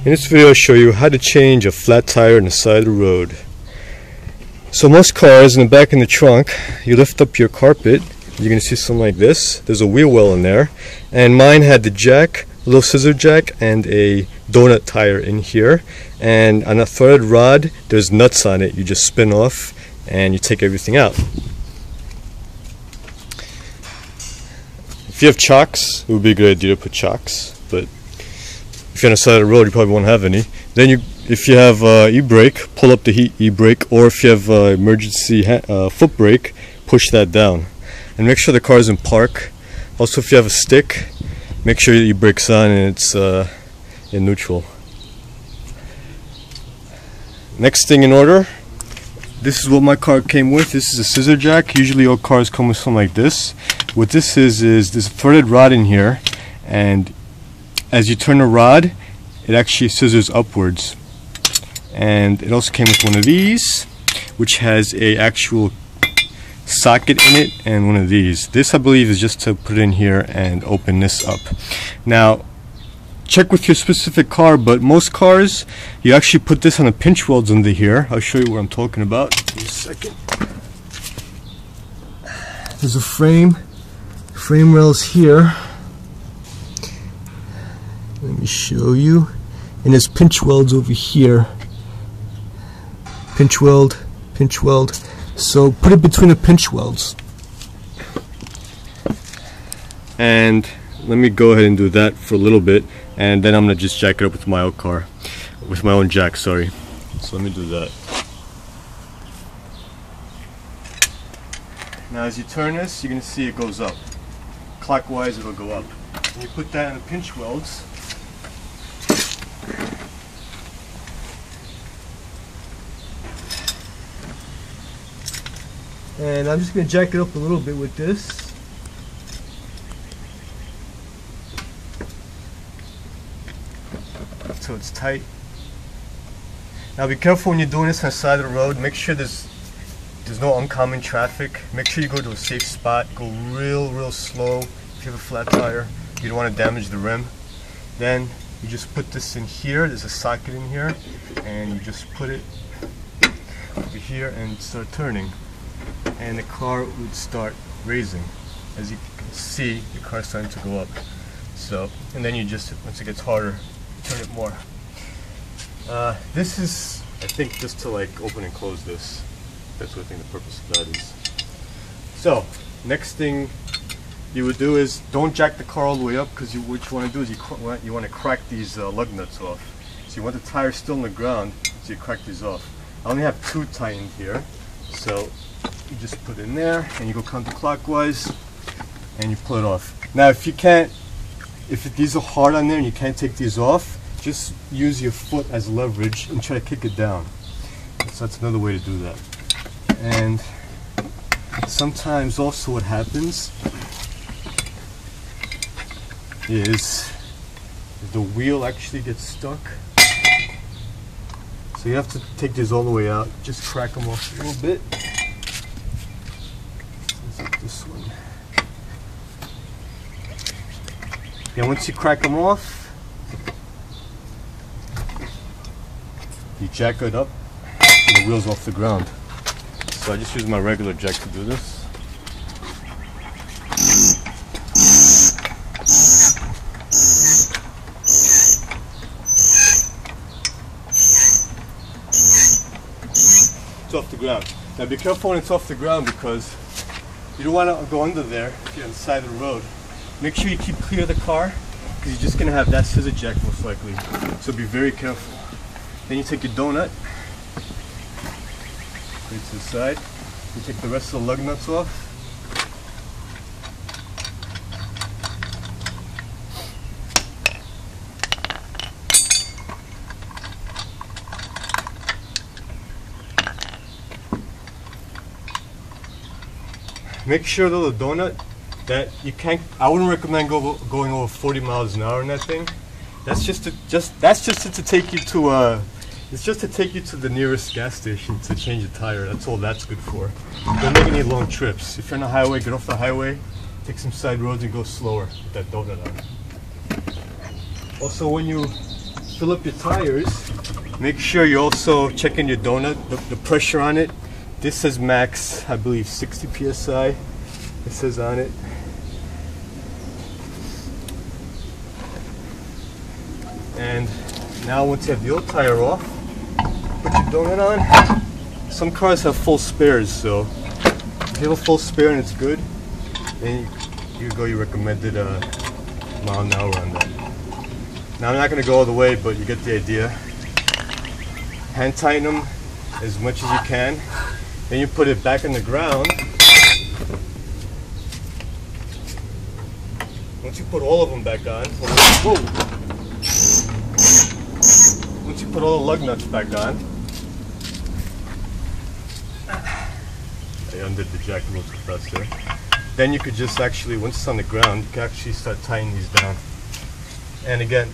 In this video I'll show you how to change a flat tire on the side of the road. So most cars, in the back in the trunk, you lift up your carpet, you're going to see something like this. There's a wheel well in there, and mine had the jack, a little scissor jack, and a donut tire in here, and on a threaded rod there's nuts on it. You just spin off and you take everything out. If you have chocks, it would be a good idea to put chocks, but if you're on the side of the road, you probably won't have any. Then if you have e-brake, pull up the e-brake, or if you have emergency foot brake, push that down. And make sure the car is in park. Also, if you have a stick, make sure your e-brake's on and it's in neutral. Next thing in order, this is what my car came with. This is a scissor jack. Usually all cars come with something like this. What this is there's a threaded rod in here, and as you turn the rod, it actually scissors upwards. And it also came with one of these, which has a actual socket in it, and one of these. This, I believe, is just to put it in here and open this up. Now, check with your specific car, but most cars, you actually put this on the pinch welds under here. I'll show you what I'm talking about in a second. There's a frame rails here. Let me show you. And there's pinch welds over here. Pinch weld, pinch weld. So put it between the pinch welds. And let me go ahead and do that for a little bit, and then I'm gonna just jack it up with my own car, with my own jack, sorry. So let me do that. Now as you turn this, you're gonna see it goes up. Clockwise it'll go up. And you put that in the pinch welds. And I'm just going to jack it up a little bit with this. So it's tight. Now be careful when you're doing this on the side of the road. Make sure there's no oncoming traffic. Make sure you go to a safe spot. Go real slow if you have a flat tire. You don't want to damage the rim. Then you just put this in here. There's a socket in here, and you just put it over here and start turning, and the car would start raising. As you can see, the car's starting to go up. So, and then you just, once it gets harder, turn it more. This is, I think, just to like open and close this. That's what I think the purpose of that is. So, next thing you would do is don't jack the car all the way up, because what you want to do is you want to crack these lug nuts off. So you want the tire still on the ground, so you crack these off. I only have 2 tightened here, so you just put it in there and you go counterclockwise and you pull it off. Now if you can't, if these are hard on there and you can't take these off, just use your foot as leverage and try to kick it down. So that's another way to do that. And sometimes also what happens is the wheel actually gets stuck. So you have to take these all the way out. Just crack them off a little bit. Like this one. And once you crack them off, you jack it up and the wheel's off the ground. So I just use my regular jack to do this. It's off the ground. Now be careful when it's off the ground, because you don't want to go under there if you're on the side of the road. Make sure you keep clear of the car, because you're just going to have that scissor jack most likely. So be very careful. Then you take your donut, put it to the side. You take the rest of the lug nuts off. Make sure though the donut that you can't. I wouldn't recommend going over 40 miles an hour in that thing. That's just to take you to it's just to take you to the nearest gas station to change the tire. That's all that's good for. Don't make any long trips. If you're on the highway, get off the highway, take some side roads and go slower with that donut on. Also, when you fill up your tires, make sure you're also checking your donut, the pressure on it. This says max, I believe 60 psi. It says on it. And now once you have the old tire off, put your donut on. Some cars have full spares, so if you have a full spare and it's good, then you go your recommended mile an hour on that. Now I'm not going to go all the way, but you get the idea. Hand tighten them as much as you can. Then you put it back on the ground. Once you put all of them back on, whoa! Once you put all the lug nuts back on, I undid the jack a little too fast there. Then you could just actually, once it's on the ground, you can actually start tightening these down. And again,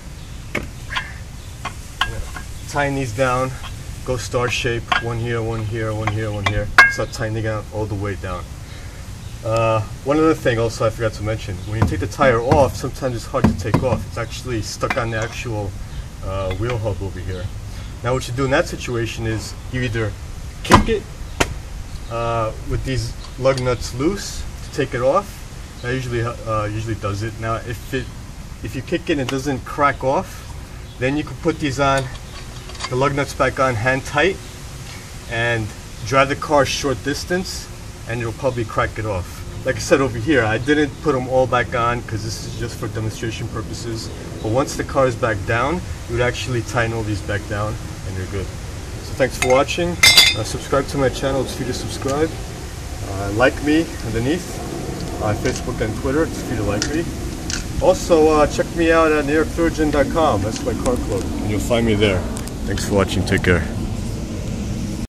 tighten these down, go star shape, one here, one here, one here, one here. Start tightening out all the way down. One other thing also I forgot to mention, when you take the tire off, sometimes it's hard to take off. It's actually stuck on the actual wheel hub over here. Now what you do in that situation is you either kick it with these lug nuts loose to take it off. That usually does it. Now if you kick it and it doesn't crack off, then you can put these on, the lug nuts back on hand tight, and drive the car a short distance, and it'll probably crack it off. Like I said over here, I didn't put them all back on because this is just for demonstration purposes. But once the car is back down, you would actually tighten all these back down, and you're good. So thanks for watching. Subscribe to my channel. It's free to subscribe. Like me underneath on Facebook and Twitter. It's free to like me. Also, check me out at NewYorkThoroughGen.com. That's my car club, and you'll find me there. Thanks for watching. Take care.